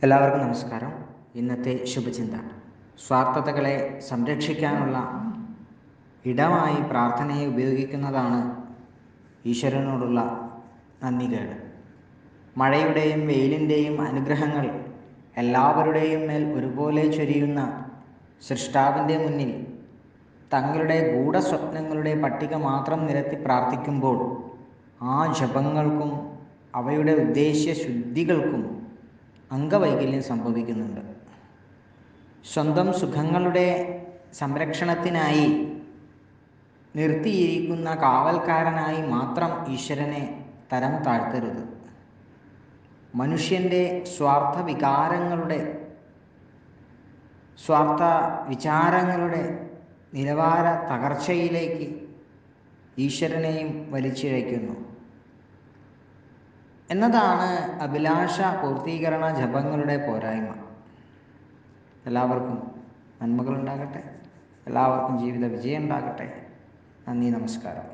എല്ലാവർക്കും നമസ്കാരം. ഇന്നത്തെ ശുഭചിന്ത സ്വാർത്ഥതകളെ സംരക്ഷിക്കാനുള്ള ഇടമായി പ്രാർത്ഥനയെ ഉപയോഗിക്കുന്നതാണ് ഈശ്വരനോടുള്ള നന്ദികേട്. മഴയുടെയും വെയിലിൻ്റെയും അനുഗ്രഹങ്ങൾ എല്ലാവരുടെയും മേൽ ഒരുപോലെ ചൊരിയുന്ന സൃഷ്ടാവിൻ്റെ മുന്നിൽ തങ്ങളുടെ ഗൂഢസ്വപ്നങ്ങളുടെ പട്ടിക മാത്രം നിരത്തി പ്രാർത്ഥിക്കുമ്പോൾ ആ ജപങ്ങൾക്കും അവയുടെ ഉദ്ദേശ്യ ശുദ്ധികൾക്കും അംഗവൈകല്യം സംഭവിക്കുന്നുണ്ട്. സ്വന്തം സുഖങ്ങളുടെ സംരക്ഷണത്തിനായി നിർത്തിയിരിക്കുന്ന കാവൽക്കാരനായി മാത്രം ഈശ്വരനെ തരം താഴ്ത്തരുത്. മനുഷ്യൻ്റെ സ്വാർത്ഥ വിചാരങ്ങളുടെ നിലവാര തകർച്ചയിലേക്ക് ഈശ്വരനെയും വലിച്ചിഴയ്ക്കുന്നു എന്നതാണ് അഭിലാഷ പൂർത്തീകരണ ജപങ്ങളുടെ പോരായ്മ. എല്ലാവർക്കും നന്മകളുണ്ടാകട്ടെ. എല്ലാവർക്കും ജീവിത വിജയം ഉണ്ടാകട്ടെ. നന്ദി, നമസ്കാരം.